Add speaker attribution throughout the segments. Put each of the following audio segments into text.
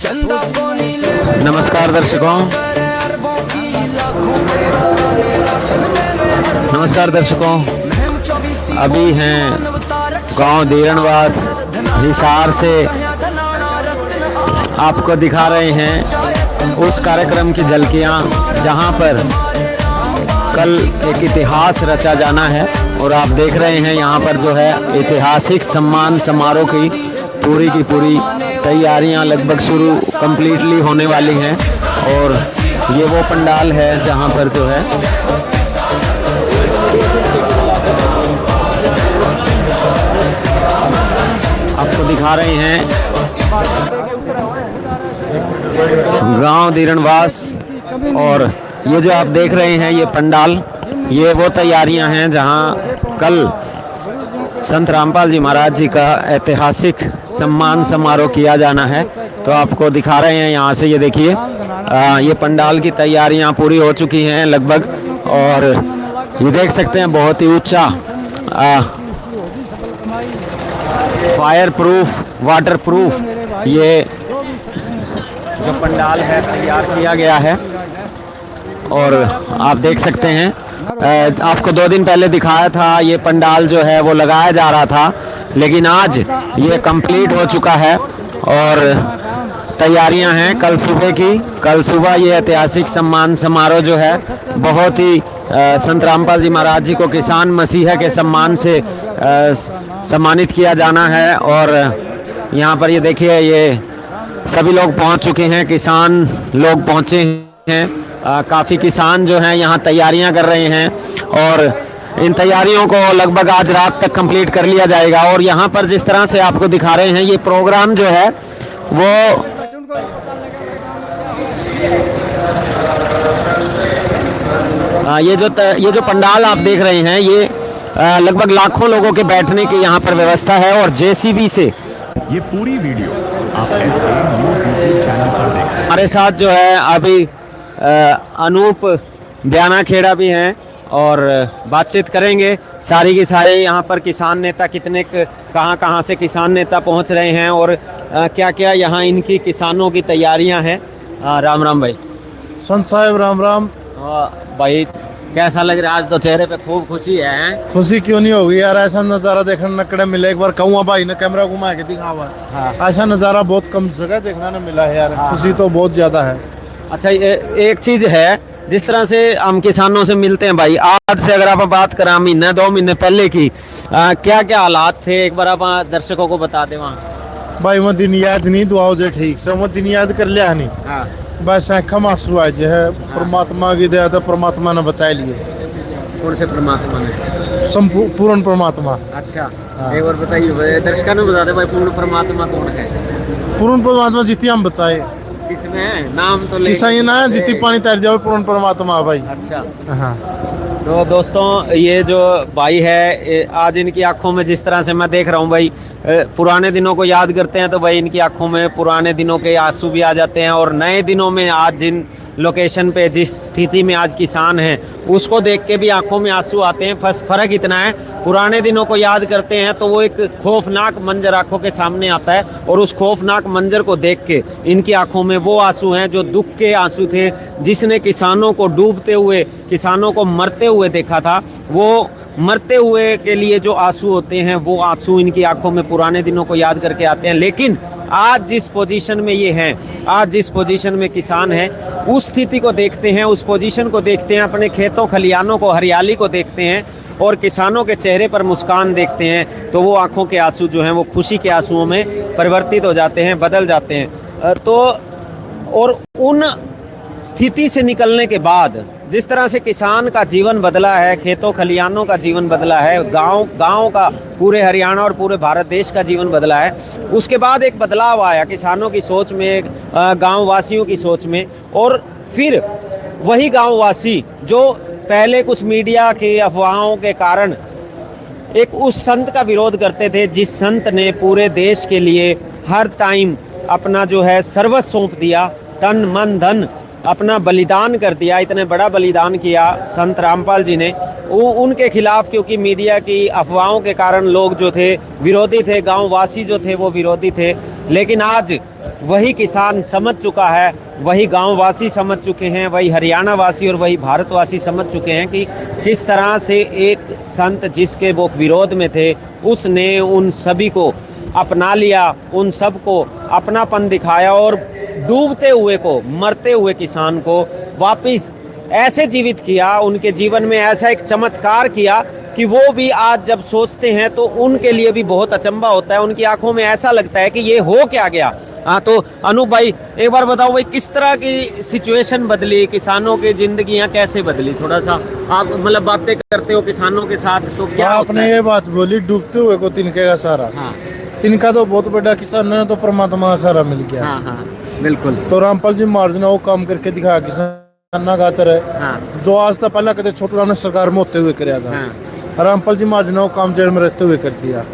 Speaker 1: नमस्कार दर्शकों, अभी हैं गांव धीरणवास हिसार से आपको दिखा रहे हैं उस कार्यक्रम की झलकियां जहां पर कल एक इतिहास रचा जाना है। और आप देख रहे हैं यहां पर जो है ऐतिहासिक सम्मान समारोह की पूरी तैयारियां लगभग शुरू कंप्लीटली होने वाली हैं। और ये वो पंडाल है जहां पर जो है आपको दिखा रहे हैं गांव धीरणवास। और ये जो आप देख रहे हैं ये पंडाल, ये वो तैयारियां हैं जहां कल संत रामपाल जी महाराज जी का ऐतिहासिक सम्मान समारोह किया जाना है। तो आपको दिखा रहे हैं यहाँ से, ये देखिए ये पंडाल की तैयारियां पूरी हो चुकी हैं लगभग। और ये देख सकते हैं बहुत ही ऊंचा फायर प्रूफ, वाटर प्रूफ ये जो पंडाल है तैयार किया गया है। और आप देख सकते हैं आपको 2 दिन पहले दिखाया था ये पंडाल जो है वो लगाया जा रहा था, लेकिन आज ये कंप्लीट हो चुका है और तैयारियां हैं कल सुबह की। कल सुबह ये ऐतिहासिक सम्मान समारोह जो है बहुत ही संत रामपाल जी महाराज जी को किसान मसीहा के सम्मान से सम्मानित किया जाना है। और यहाँ पर ये देखिए ये सभी लोग पहुँच चुके हैं, किसान लोग पहुँचे हैं। काफ़ी किसान जो हैं यहाँ तैयारियां कर रहे हैं और इन तैयारियों को लगभग आज रात तक कंप्लीट कर लिया जाएगा। और यहाँ पर जिस तरह से आपको दिखा रहे हैं ये प्रोग्राम जो है वो ये जो पंडाल आप देख रहे हैं ये लगभग लाखों लोगों के बैठने की यहाँ पर व्यवस्था है। और जेसीबी से
Speaker 2: ये पूरी वीडियो आप ऐसे न्यूज़ यूट्यूब चैनल पर देख सकते हैं।
Speaker 1: हमारे साथ जो है अभी अनूप ब्याना खेड़ा भी हैं और बातचीत करेंगे सारी की सारी यहाँ पर किसान नेता कितने कहाँ से किसान नेता पहुँच रहे हैं और क्या क्या यहाँ इनकी किसानों की तैयारियाँ हैं। राम राम भाई।
Speaker 3: संत साहब राम राम।
Speaker 1: भाई कैसा लग रहा है? आज तो चेहरे पे खूब खुशी है।
Speaker 3: खुशी क्यों नहीं होगी यार, ऐसा नज़ारा देखने नकड़े मिले। एक बार कहूँगा भाई ने कैमरा घुमा के दिखावा।
Speaker 1: हाँ।
Speaker 3: ऐसा नज़ारा बहुत कम जगह देखने ने मिला है यार। खुशी तो बहुत ज़्यादा है।
Speaker 1: अच्छा एक चीज़ है, जिस तरह से हम किसानों से मिलते हैं भाई, आज से अगर आप बात करें महीना 2 महीने पहले की क्या क्या हालात थे, एक बार आप दर्शकों को बता दें। वहाँ
Speaker 3: भाई वो दिन याद नहीं, दुआओ जे ठीक से वो दिन याद कर लिया नहीं।
Speaker 1: हाँ।
Speaker 3: बस आँखा जो है परमात्मा की दया, तो परमात्मा ने बचा लिए।
Speaker 1: कौन से परमात्मा ने?
Speaker 3: संपूर्ण परमात्मा।
Speaker 1: अच्छा एक बार बताइए दर्शकों ने, बता दे भाई पूर्ण परमात्मा कौन है?
Speaker 3: पूर्ण परमात्मा जितनी हम बचाए,
Speaker 1: किसमें नाम तो ले
Speaker 3: किसान ना जितनी पानी तैर जाओ पूर्ण परमात्मा भाई।
Speaker 1: अच्छा
Speaker 3: हाँ।
Speaker 1: तो दोस्तों ये जो भाई है आज इनकी आंखों में जिस तरह से मैं देख रहा हूँ भाई, पुराने दिनों को याद करते हैं तो भाई इनकी आंखों में पुराने दिनों के आंसू भी आ जाते हैं। और नए दिनों में आज जिन लोकेशन पे जिस स्थिति में आज किसान हैं उसको देख के भी आंखों में आंसू आते हैं। बस फ़र्क इतना है, पुराने दिनों को याद करते हैं तो वो एक खौफनाक मंजर आंखों के सामने आता है और उस खौफनाक मंजर को देख के इनकी आंखों में वो आंसू हैं जो दुख के आंसू थे। जिसने किसानों को डूबते हुए, किसानों को मरते हुए देखा था, वो मरते हुए के लिए जो आंसू होते हैं वो आंसू इनकी आंखों में पुराने दिनों को याद करके आते हैं। लेकिन आज जिस पोजीशन में ये हैं, आज जिस पोजीशन में किसान हैं, उस स्थिति को देखते हैं, उस पोजीशन को देखते हैं, अपने खेतों खलियानों को, हरियाली को देखते हैं और किसानों के चेहरे पर मुस्कान देखते हैं तो वो आंखों के आंसू जो हैं वो खुशी के आंसुओं में परिवर्तित हो जाते हैं, बदल जाते हैं। तो और उन स्थिति से निकलने के बाद जिस तरह से किसान का जीवन बदला है, खेतों खलियानों का जीवन बदला है, गांव का, पूरे हरियाणा और पूरे भारत देश का जीवन बदला है, उसके बाद एक बदलाव आया किसानों की सोच में, गांव वासियों की सोच में। और फिर वही गांव वासी जो पहले कुछ मीडिया की अफवाहों के कारण एक उस संत का विरोध करते थे, जिस संत ने पूरे देश के लिए हर टाइम अपना जो है सर्वस्व सौंप दिया, तन मन धन अपना बलिदान कर दिया, इतने बड़ा बलिदान किया संत रामपाल जी ने, उनके खिलाफ, क्योंकि मीडिया की अफवाहों के कारण लोग जो थे विरोधी थे, गांववासी जो थे वो विरोधी थे। लेकिन आज वही किसान समझ चुका है, वही गांववासी समझ चुके हैं, वही हरियाणा वासी और वही भारतवासी समझ चुके हैं कि किस तरह से एक संत जिसके वो विरोध में थे, उसने उन सभी को अपना लिया, उन सब को अपनापन दिखाया और डूबते हुए को, मरते हुए किसान को वापस ऐसे जीवित किया, उनके जीवन में ऐसा एक चमत्कार किया कि वो भी आज जब सोचते हैं तो उनके लिए भी बहुत अचंभा होता है, उनकी आंखों में ऐसा लगता है कि ये हो क्या गया। हाँ, तो अनूप भाई एक बार बताओ भाई, किस तरह की सिचुएशन बदली, किसानों की जिंदगियां कैसे बदली? थोड़ा सा आप मतलब बातें करते हो किसानों के साथ, तो क्या
Speaker 3: आपने ये बात बोली डूबते हुए को तिनके का सहारा।
Speaker 1: हाँ,
Speaker 3: तिनका तो बहुत बड़ा किसान है, तो परमात्मा का सहारा मिल गया।
Speaker 1: हाँ, हाँ, बिल्कुल।
Speaker 3: तो रामपाल जी महाराज ने वो काम करके दिखाया किसान ना गातर है,
Speaker 1: हाँ,
Speaker 3: जो आज तक पहले कदे छोटू राम ने सरकार में होते हुए कराया था।
Speaker 1: हाँ।
Speaker 3: रामपाल जी महाराज ने वो काम जेल में रहते हुए कर दिया।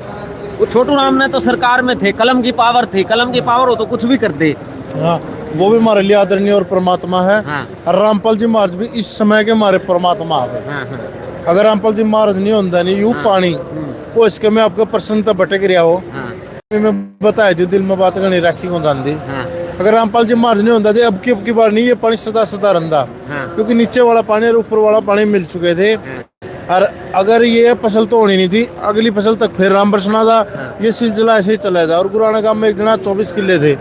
Speaker 1: वो छोटू राम ने तो सरकार में थे, कलम की पावर थी, कलम की पावर हो तो कुछ भी कर दे।
Speaker 3: हाँ, वो भी हमारे लिए आदरणीय और परमात्मा है।
Speaker 1: हाँ।
Speaker 3: और रामपाल जी महाराज भी इस समय के हमारे परमात्मा है।
Speaker 1: हाँ, हाँ,
Speaker 3: अगर रामपाल जी महाराज नहीं होता नहीं यू पानी वो इसके में आपको प्रसन्नता भटक रहा हो,
Speaker 1: हाँ,
Speaker 3: मैं बताया थी दिल में बात करनी राखी को जानती।
Speaker 1: हाँ,
Speaker 3: अगर रामपाल जी महाराज नहीं होता थे अब की बार नहीं, ये पानी सदा सदा रंदा,
Speaker 1: हाँ।
Speaker 3: क्योंकि नीचे वाला पानी और ऊपर वाला पानी मिल चुके थे। और अगर ये फसल तो होनी नहीं थी, अगली फसल तक फिर राम बरसना था, ये सिलसिला ऐसे ही चला था। और गुराना गांव में एक दिन 24 किले थे,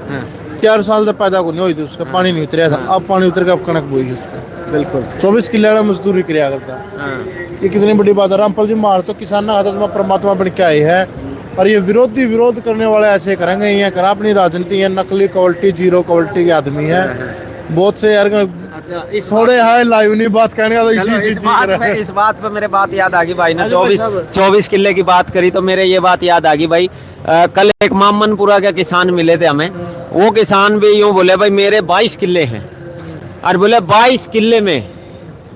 Speaker 3: 4 साल से पैदा को नहीं हुई थी, उसका पानी नहीं उतरा था। अब पानी उतर के अब कणक बोई उसका,
Speaker 1: बिल्कुल
Speaker 3: 24 किले वाला मजदूरी किया करता।
Speaker 1: हाँ,
Speaker 3: ये कितनी बड़ी बात है। रामपाल जी महाराज तो किसान ना खाता, परमात्मा बन के आए है। और ये विरोध करने वाले ऐसे करेंगे, ये करा अपनी राजनीति, ये नकली क्वालिटी, जीरो क्वालिटी के आदमी है बहुत से यार।
Speaker 1: अच्छा, इस
Speaker 3: थोड़े हाय लाइव नहीं बात करने का, तो
Speaker 1: चलो,
Speaker 3: इसी
Speaker 1: इस बात पे मेरे बात याद आ गई भाई ने,
Speaker 3: अच्छा भाई
Speaker 1: 24 किले की बात करी तो मेरे ये बात याद आ गई भाई। कल एक मामनपुरा के किसान मिले थे हमें, वो किसान भी यूं बोले भाई मेरे 22 किले हैं, और बोले 22 किले में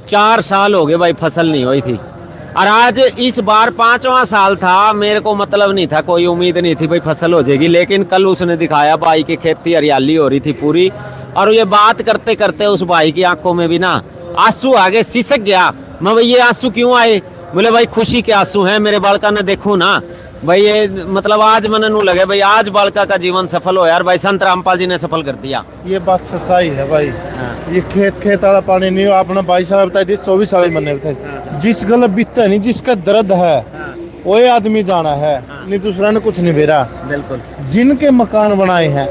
Speaker 1: 4 साल हो गए भाई फसल नहीं हुई थी, और आज इस बार 5वां साल था, मेरे को मतलब नहीं था, कोई उम्मीद नहीं थी भाई फसल हो जाएगी, लेकिन कल उसने दिखाया भाई की खेती हरियाली हो रही थी पूरी। और ये बात करते करते उस भाई की आंखों में भी ना आंसू आ गए, सिसक गया। मैं भाई ये आंसू क्यों आए? बोले भाई खुशी के आंसू हैं, मेरे बालका ने देखो ना भाई, ये मतलब आज मन नू लगे भाई आज बालका का जीवन सफल हो यार भाई, संत रामपाल जी ने सफल कर दिया।
Speaker 3: ये बात सच्चाई है भाई।
Speaker 1: हाँ।
Speaker 3: ये खेत वाला पानी नहीं, आपने 22 साल बताई थी, 24 साल मैंने बताई। जिस गलत बीतता नहीं, जिसका दर्द है वही आदमी जाना है, नहीं दूसरा ने कुछ नहीं बेरा।
Speaker 1: बिल्कुल।
Speaker 3: जिनके मकान बनाए हैं,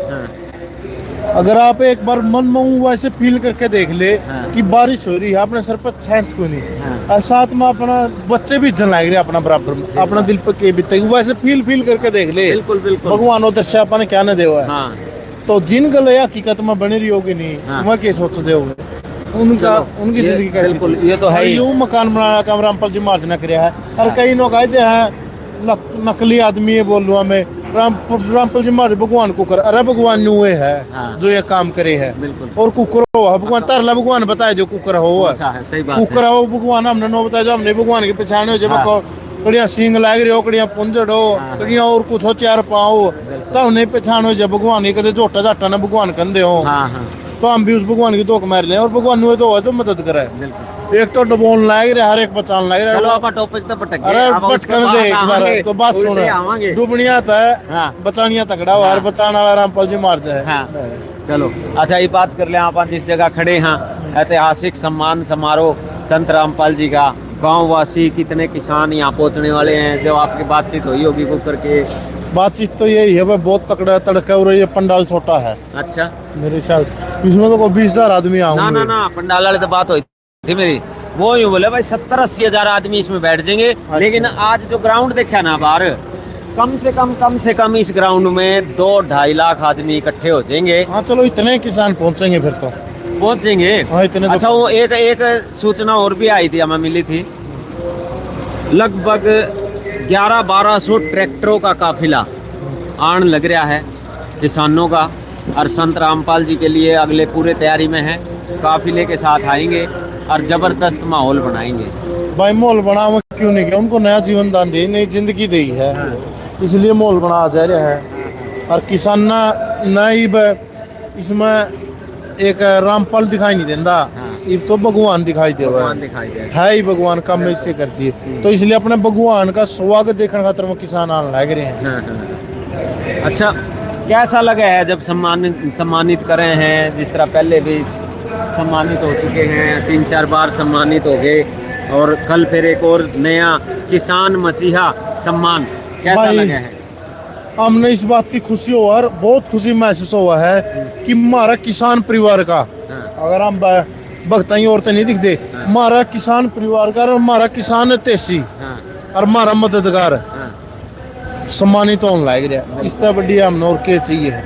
Speaker 3: अगर आप एक बार मन में वैसे फील करके देख ले कि बारिश हो रही है, अपने सर पर छेंट को नहीं, और साथ में अपना बच्चे भी जल रहे अपना बराबर में, अपना दिल पर के बीते वैसे फील करके देख ले।
Speaker 1: बिल्कुल बिल्कुल।
Speaker 3: भगवान उदृश्य अपन क्या न देवा है।
Speaker 1: हाँ।
Speaker 3: तो जिन गले हकीकत में बनी रही होगी नहीं, वह क्या सोच दे उनका, उनकी जिंदगी कैसी?
Speaker 1: बिल्कुल, ये तो है ही।
Speaker 3: यूं मकान बनाना काम रामपाल जी महाराज ने किया है। और कई लोग कहते हैं नकली आदमी है, बोलवा में रामपाल जी महाराज भगवान कुकर, अरे भगवान नुए है जो ये काम करे है। और कुकर हो भगवान तरला, भगवान बताए जो कुकर हो कुकर हो भगवान, हमने नो बताया जो हमने भगवान के पहचाने हो, जब कड़िया सींग लाग रही हो, कड़िया पुंजड़ हो, कड़िया और कुछ हो, 4 पाँव हो, तो हमने पहचानो जब भगवान ही कदे झोटा झाटा ना भगवान कंधे हो। तो हम भी उस भगवान की धोख मार ले, और भगवान नुए तो जो मदद करे। एक तो डबोन लाग रहा, हर एक बचान लाग रहा।
Speaker 1: चलो आप टॉपिक तो पटक गए,
Speaker 3: अरे
Speaker 1: अब उस पे
Speaker 3: पटकन दे एक
Speaker 1: बात
Speaker 3: बार,
Speaker 1: आवांगे,
Speaker 3: तो बात सुनो।
Speaker 1: आवांगे।
Speaker 3: डुबनिया था,
Speaker 1: हाँ।
Speaker 3: बचानिया तगड़ा हुआ, बचाने वाला रामपाल जी महाराज है।
Speaker 1: हाँ। चलो अच्छा, ये बात कर ले, आप जिस जगह खड़े हैं, ऐतिहासिक सम्मान समारोह संत रामपाल जी का, गाँव वासी कितने किसान यहाँ पहुँचने वाले हैं, जब आपकी बातचीत हुई होगी कुकर के?
Speaker 3: बातचीत तो यही है भाई, बहुत तकड़ा तड़का, और ये पंडाल छोटा है।
Speaker 1: अच्छा,
Speaker 3: मेरे ख्याल इसमें तो कोई 20,000 आदमी आऊंगे।
Speaker 1: ना पंडाल वाले तो बात हुई थी मेरी, वो यूँ बोले भाई 70-80 हजार आदमी इसमें बैठ जाएंगे।
Speaker 3: अच्छा।
Speaker 1: लेकिन आज जो ग्राउंड देखा ना बाहर, कम से कम इस ग्राउंड में 2-2.5 लाख आदमी इकट्ठे हो जाएंगे।
Speaker 3: हाँ चलो, इतने किसान पहुंचेंगे फिर तो
Speaker 1: पहुंच जाएंगे।
Speaker 3: हाँ, इतने तो।
Speaker 1: अच्छा, वो एक सूचना और भी आई थी, हमें मिली थी, लगभग 1100-1200 ट्रैक्टरों का काफिला आन लग रहा है किसानों का, और संत रामपाल जी के लिए अगले पूरे तैयारी में है, काफिले के साथ आएंगे और जबरदस्त माहौल बनाएंगे।
Speaker 3: भाई माहौल बना हुआ क्यों नहीं किया, उनको नया जीवन दान दी, नई जिंदगी दी है, इसलिए माहौल बना जा रहा है। और किसान ना नहीं इसमें एक रामपाल दिखाई नहीं देता, ये तो भगवान दिखाई दे
Speaker 1: भगवान दिखाई दे
Speaker 3: है ही भगवान कम इससे करती है। तो इसलिए अपने भगवान का स्वागत देखने खातर वो किसान आने लग रहे हैं।
Speaker 1: हाँ। अच्छा, कैसा लगा है जब सम्मानित करे हैं, जिस तरह पहले भी सम्मानित हो चुके हैं, 3-4 बार सम्मानित हो गए और कल फिर एक और नया किसान मसीहा सम्मान, कैसा
Speaker 3: भाई,
Speaker 1: लगा है?
Speaker 3: हमने इस बात की खुशी हुआ और बहुत खुशी महसूस हुआ है कि हमारा किसान परिवार का, अगर हम भक्ताई और तो नहीं दिखते, हमारा किसान परिवार का और हमारा किसान तेसी और हमारा मददगार सम्मानित होने लग रहा है। इससे बड़ी हमने और क्या चाहिए है।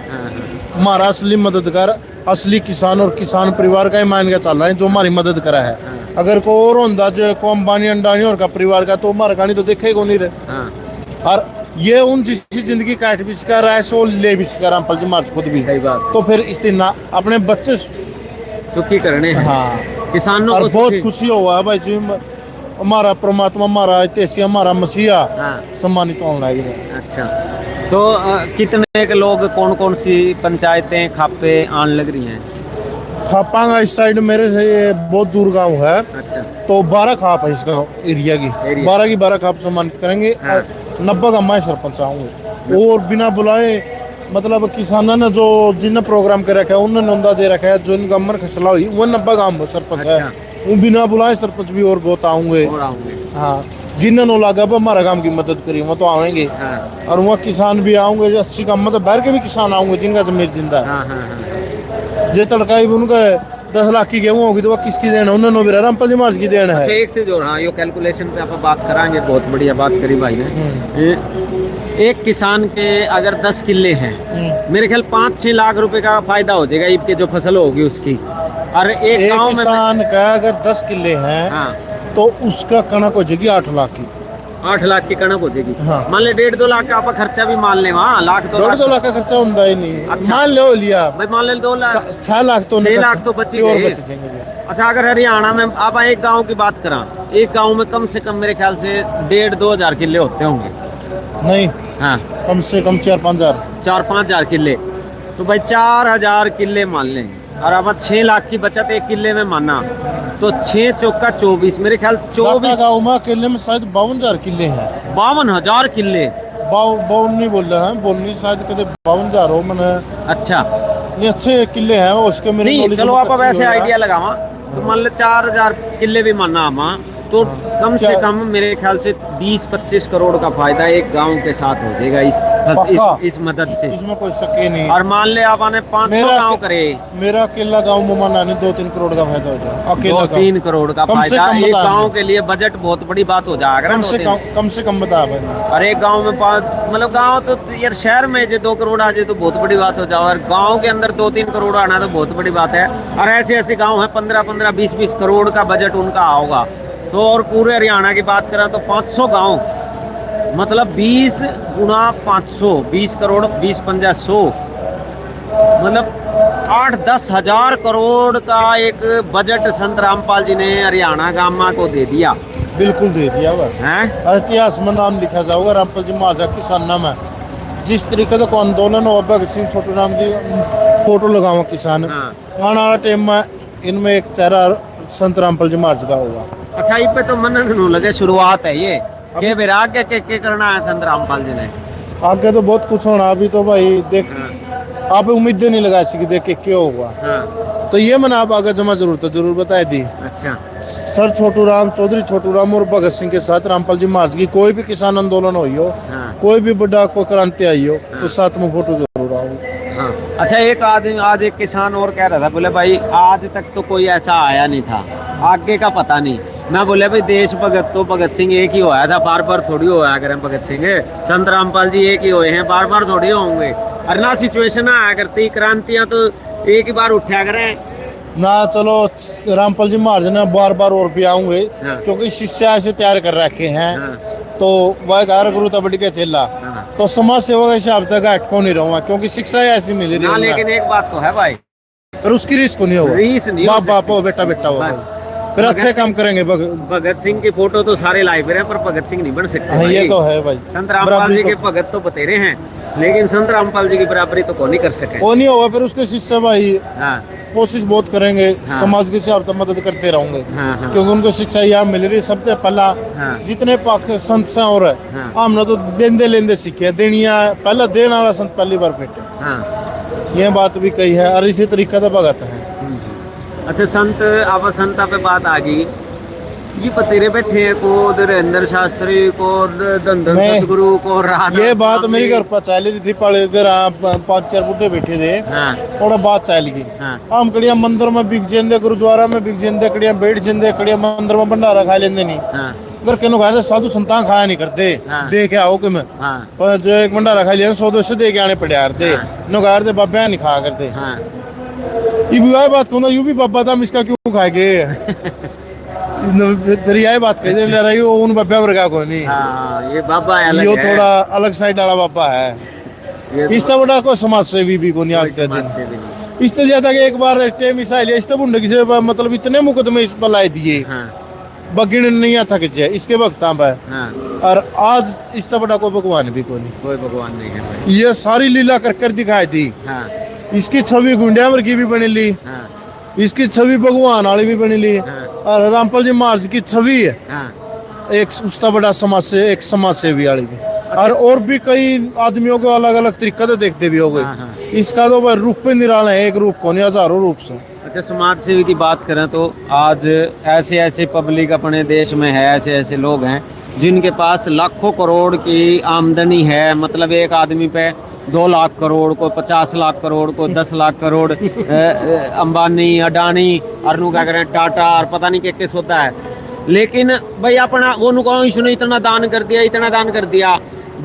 Speaker 3: हमारा असली मददगार, असली किसान और किसान परिवार का ही मान के चल रहा है जो हमारी मदद करा है। अगर कोई और होता जो को अंबानी अंडानी और का परिवार का, तो हमारा कहानी तो देखे को नहीं रहे। और ये उन जिसकी जिंदगी काट भी सका रहा है सो ले भी सका रामपाल जी मार्च खुद भी,
Speaker 1: सही बात।
Speaker 3: तो फिर इस दिन अपने बच्चे
Speaker 1: सुखी करने हैं।
Speaker 3: हाँ,
Speaker 1: किसानों
Speaker 3: और
Speaker 1: को
Speaker 3: बहुत
Speaker 1: सुखी।
Speaker 3: खुशी हुआ है भाई जी, हमारा परमात्मा, हमारा तेसी, हमारा मसीहा सम्मानित होने लग रहा है।
Speaker 1: अच्छा, तो कितने के लोग, कौन कौन सी पंचायतें खापे आने लग रही हैं?
Speaker 3: खापांगा इस साइड मेरे से ये बहुत दूर गांव है।
Speaker 1: अच्छा,
Speaker 3: तो 12 खाप है इसका एरिया की, 12 की 12 खाप सम्मानित करेंगे। 90 का मैं सरपंच आऊंगे और बिना बुलाए, मतलब किसानों ने जो जिन प्रोग्राम कर रखा है उन्होंने नंदा दे रखा है, जो इनका मन खसला हुई वो 90 गांव में सरपंच है। वो बिना बुलाए सरपंच भी और बहुत आऊंगे। हाँ, जिन्होंने लगा हमारा काम की मदद करी वो तो आएंगे। और वहाँ किसान भी आऊंगे, 80 का मतलब बाहर के भी किसान आऊंगे जिनका जमीर जिंदा है। जे तड़का ही उनका 10 लाख की गेहूं होगी तो वह किसकी देन है? उन्होंने भी रामपाल जी मार्च की देन है।
Speaker 1: अच्छा, एक से जो, हाँ, ये कैलकुलेशन पे आप बात कराएंगे, बहुत बढ़िया बात करी भाई ने। एक किसान के अगर 10 किले हैं, मेरे ख्याल 5-6 लाख रुपए का फायदा हो जाएगा ईब के जो फसल होगी उसकी। और एक गांव में
Speaker 3: किसान का अगर 10 किले हैं तो उसका कणक हो जाएगी 8 लाख की।
Speaker 1: 8 लाख की कणक हो जाएगी।
Speaker 3: हाँ।
Speaker 1: मान ले 1.5-2 लाख का आप खर्चा भी मान ले, वहाँ लाख
Speaker 3: 2 लाख का खर्चा होता ही नहीं।
Speaker 1: अच्छा।
Speaker 3: मान लो लिया
Speaker 1: भाई, मान ले 2 लाख,
Speaker 3: 6 लाख तो
Speaker 1: 6 लाख तो बच ही
Speaker 3: और
Speaker 1: गए।
Speaker 3: बच जाएंगे।
Speaker 1: अच्छा, अगर हरियाणा में आप एक गांव की बात करा, एक गांव में कम से कम मेरे ख्याल से 1.5-2 हजार किले होते होंगे।
Speaker 3: नहीं,
Speaker 1: हाँ,
Speaker 3: कम से कम 4-5 हजार,
Speaker 1: 4-5 हजार किले। तो भाई 4,000 किले मान लें, और अब 6 लाख की बचत एक किले में माना, तो 6 चौका 24, मेरे ख्याल 24
Speaker 3: गाँव में किले में शायद 52,000 किले हैं।
Speaker 1: 52,000 किले।
Speaker 3: 52 नहीं बोल रहे हैं, बोलनी शायद कदे 52,000 हो मैंने।
Speaker 1: अच्छा,
Speaker 3: ये अच्छे किले हैं उसके मेरे
Speaker 1: नहीं,
Speaker 3: knowledge
Speaker 1: चलो
Speaker 3: में
Speaker 1: आप
Speaker 3: अच्छी
Speaker 1: वैसे
Speaker 3: हो रहा है।
Speaker 1: आइडिया लगावा, तो मान ले 4,000 किले भी माना हम, तो कम से कम मेरे ख्याल से 20-25 करोड़ का फायदा एक गांव के साथ हो जाएगा इस मदद से।
Speaker 3: इसमें कोई शक ही नहीं।
Speaker 1: और मान ले आपने 500 गांव करे,
Speaker 3: मेरा अकेला गांव में माना नहीं 2-3 करोड़ का फायदा हो जाए। अकेला
Speaker 1: 2-3 करोड़ का
Speaker 3: कम से
Speaker 1: फायदा
Speaker 3: कम
Speaker 1: एक
Speaker 3: बता
Speaker 1: गांव के लिए बजट बहुत बड़ी बात हो जाएगा।
Speaker 3: कम से कम बता भाई।
Speaker 1: और एक गांव में मतलब गांव तो यार, शहर में जो 2 करोड़ आ जाए तो बहुत बड़ी बात हो जाए, और गांव के अंदर 2-3 करोड़ आना तो बहुत बड़ी बात है। और ऐसे ऐसे गांव है 15-15, 20-20 करोड़ का बजट उनका होगा। तो और पूरे हरियाणा की बात करें तो 500 गांव, मतलब 20 गुना 500, 20 करोड़, 20-50 100, मतलब 8-10 हजार करोड़ का एक बजट संत रामपाल जी ने हरियाणा गामा को दे दिया।
Speaker 3: बिल्कुल दे दिया वह
Speaker 1: हैं?
Speaker 3: और इतिहास में नाम लिखा जाओगा रामपाल जी महाराज किसान नाम है। जिस तरीके का आंदोलन हुआ, भगत सिंह छोटू राम जी फोटो लगावा किसान, आने वाला टाइम में इनमें एक चेहरा संत रामपाल जी महाराज का होगा।
Speaker 1: अच्छा, इस पे तो मनन नू लगे शुरुआत है ये के विराग के करना है संत रामपाल जी ने।
Speaker 3: आगे तो बहुत कुछ होना, अभी तो भाई देख आप उम्मीदें नहीं लगा सकी देख के क्या होगा। तो ये मैंने आप आगे जमा जरूर बताई दी।
Speaker 1: अच्छा,
Speaker 3: सर छोटू राम, चौधरी छोटू राम और भगत सिंह के साथ रामपाल जी महाराज की कोई भी किसान आंदोलन हुई हो, कोई भी बड़ा कोई क्रांति आई हो, तो साथ में फोटो जरूर आओगे।
Speaker 1: हाँ। अच्छा, एक आदमी, आज एक किसान और कह रहा था, बोले भाई आज तक तो कोई ऐसा आया नहीं था, आगे का पता नहीं। मैं बोले भाई देश भगत तो भगत सिंह एक ही होया था, बार बार थोड़ी होया करें भगत सिंह, संत रामपाल जी एक ही हुए हैं, बार बार थोड़ी होंगे। और ना सिचुएशन आया करती, क्रांतियां तो एक ही बार उठा करें
Speaker 3: ना। चलो रामपाल जी महाराज ने बार बार और भी आऊंगे, क्योंकि शिष्य ऐसे तैयार कर रखे हैं। तो वह घर गुरु तबड़ी के चेला, तो समाज सेवा के हिसाब तक अटको नहीं रहूंगा, क्योंकि शिक्षा ऐसी मिल रही है।
Speaker 1: लेकिन एक बात तो है भाई,
Speaker 3: पर उसकी रिस्क नहीं होगा,
Speaker 1: रीस नहीं
Speaker 3: बाप बाप हो, बेटा बेटा हो। फिर अच्छे काम करेंगे
Speaker 1: भगत सिंह की फोटो तो सारे लाए फिर हैं, पर भगत सिंह नहीं बन सकते
Speaker 3: हाँ, ये
Speaker 1: भाई।
Speaker 3: तो है भाई।
Speaker 1: संत रामपाल
Speaker 3: बराबरी
Speaker 1: जी के
Speaker 3: तो-
Speaker 1: भगत तो बतेरे हैं, लेकिन संत रामपाल जी की बराबरी तो कौन नहीं कर सके।
Speaker 3: वो नहीं होगा, फिर उसके शिष्य भाई
Speaker 1: हाँ
Speaker 3: कोशिश बहुत करेंगे,
Speaker 1: हाँ।
Speaker 3: समाज की सेवा मदद करते रहेंगे,
Speaker 1: हाँ, हाँ।
Speaker 3: क्योंकि उनको शिक्षा यहाँ मिल रही है। सबसे पहला
Speaker 1: हाँ।
Speaker 3: जितने पाक संत से और
Speaker 1: हाँ।
Speaker 3: हमने तो देंदे लेंदे सीखे, देनिया पहला देने वाला संत पहली बार भेटे,
Speaker 1: हाँ।
Speaker 3: ये बात भी कही है। और इसी तरीका तो भगत है।
Speaker 1: अच्छा संत, आप संता पे बात आ गई, ये बतेरे बैठे हैं को धीरेन्द्र शास्त्री को धनधन
Speaker 3: मैं-
Speaker 1: सतगुरु को राधा
Speaker 3: ये बात
Speaker 1: स्वामी।
Speaker 3: मेरी घर पर चल रही थी, घर 5-4 बुढ़े बैठे थे,
Speaker 1: हाँ
Speaker 3: थोड़ा बात चल गई।
Speaker 1: हाँ
Speaker 3: हम कड़िया मंदिर में बिक जेंदे, गुरुद्वारा में बिक जेंदे, कड़िया बैठ जेंदे, कड़िया मंदिर में भंडारा खा लेंदे नहीं।
Speaker 1: हाँ
Speaker 3: अगर कहने कहा साधु संतान खाया नहीं करते,
Speaker 1: हाँ।
Speaker 3: दे के आओ कि मैं
Speaker 1: हाँ
Speaker 3: पर जो एक भंडारा खा लिया 100-200 दे के आने पड़े यार दे
Speaker 1: हाँ।
Speaker 3: नगार दे बाबा नहीं खाया करते।
Speaker 1: हाँ
Speaker 3: ये भी वही बात कहूँ, यू भी बाबा था, हम इसका क्यों खाएंगे। फिर यही बात कह दे रही हो, उन बाबा वर्गा को नहीं,
Speaker 1: हाँ, ये बाबा अलग
Speaker 3: यो
Speaker 1: है।
Speaker 3: थोड़ा अलग साइड वाला बाबा है।
Speaker 1: ये तो
Speaker 3: इससे बड़ा कोई समाज सेवी भी को नहीं आज के
Speaker 1: समाज
Speaker 3: दिन,
Speaker 1: से भी नहीं।
Speaker 3: इससे ज्यादा कि एक बार टेम मिसाइल इससे बुंडगी से मतलब इतने मुकदमे इस पर लाई दिए,
Speaker 1: हाँ
Speaker 3: बगिन नहीं था कि इसके वक्त है।
Speaker 1: हाँ,
Speaker 3: और आज इससे बड़ा कोई भगवान भी को नहीं,
Speaker 1: कोई भगवान नहीं है भाई।
Speaker 3: ये सारी लीला कर कर दिखाई दी।
Speaker 1: हाँ
Speaker 3: इसकी छवि गुंडियामर की भी बनी ली,
Speaker 1: हाँ
Speaker 3: इसकी छवि भगवान वाली भी बनी ली,
Speaker 1: हाँ।
Speaker 3: और रामपाल जी महाराज की छवि है
Speaker 1: हाँ
Speaker 3: एक उसका बड़ा समाज से एक समाज सेवी वाली भी। और भी कई आदमियों को अलग अलग तरीका से देखते भी हो गए।
Speaker 1: हाँ, हाँ।
Speaker 3: इसका तो भाई रूप पे निराला है, एक रूप को नहीं हजारों रूप से।
Speaker 1: अच्छा, समाज सेवी की बात करें तो आज ऐसे ऐसे पब्लिक अपने देश में है, ऐसे ऐसे लोग हैं जिनके पास लाखों करोड़ की आमदनी है। मतलब एक आदमी पे 2 लाख करोड़, को 50 लाख करोड़, को 10 लाख करोड़, अंबानी, अडानी और नु क्या करें टाटा और पता नहीं क्या होता है। लेकिन भाई अपना वो नु कहो इसने इतना दान कर दिया, इतना दान कर दिया।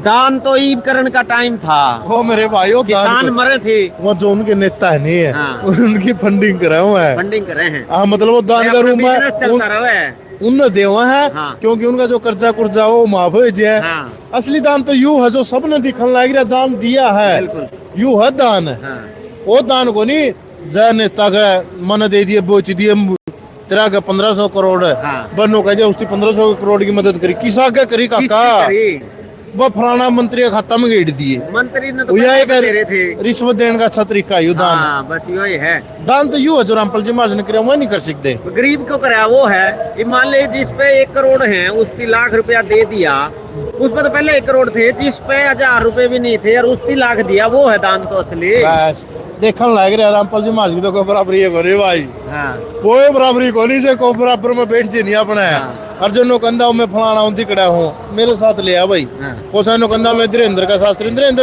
Speaker 1: दान तो ईब करण का टाइम था,
Speaker 3: वो मेरे भाई वो
Speaker 1: किसान मरे थे,
Speaker 3: वो जो उनके नेता है नहीं है,
Speaker 1: हाँ।
Speaker 3: उनकी फंडिंग कर रहे हुए हैं।
Speaker 1: फंडिंग कर रहे हैं,
Speaker 3: हाँ मतलब वो दान का रूप
Speaker 1: बिजनेस चलता रहा है।
Speaker 3: उनने देवा है,
Speaker 1: हाँ।
Speaker 3: क्योंकि उनका जो कर्जा कुर्जा वो माफ हो जाए।
Speaker 1: हाँ।
Speaker 3: असली दान तो यू है जो सबने दिखने लग रहा, दान दिया है
Speaker 1: बिल्कुल।
Speaker 3: यू है दान है।
Speaker 1: हाँ
Speaker 3: वो दान को नहीं जय नेता का मन दे दिए, बेच दिए, तेरा का 1500 करोड़ है,
Speaker 1: हाँ।
Speaker 3: बनो कह 1500 करोड़ की मदद करी, किसा क्या करी
Speaker 1: किसकी
Speaker 3: काका,
Speaker 1: करी?
Speaker 3: वो फलाना मंत्री का खाता में गेड़ दिए।
Speaker 1: मंत्री ने तो
Speaker 3: वो
Speaker 1: पैसे
Speaker 3: यह
Speaker 1: दे रहे थे।
Speaker 3: रिश्वत देने का अच्छा तरीका है, यू दान।
Speaker 1: हाँ बस यही है।
Speaker 3: दान तो यू है जो रामपाल जी महाराज ने किया, वो नहीं कर सकते।
Speaker 1: गरीब को कराया वो है। ये मान ले जिस पे 1 करोड़ है उसकी लाख रुपया दे दिया, उस पे तो पहले 1 करोड़ थे, जिस पे 1000 रुपए भी नहीं थे और उसकी लाख दिया, वो है दान तो असली।
Speaker 3: बस देखने लग रहा है रामपाल जी महाराज की तो कोई बराबरी है को नहीं भाई,
Speaker 1: हाँ
Speaker 3: कोई बराबरी को नहीं से को बराबर में बैठ जी नहीं अपना है।
Speaker 1: हाँ।
Speaker 3: और जो नौकंदा मैं फलाना हूँ दिकड़ा हूँ, मेरे साथ ले आ भाई।
Speaker 1: हाँ।
Speaker 3: कोसा नौकंदा में धीरेन्द्र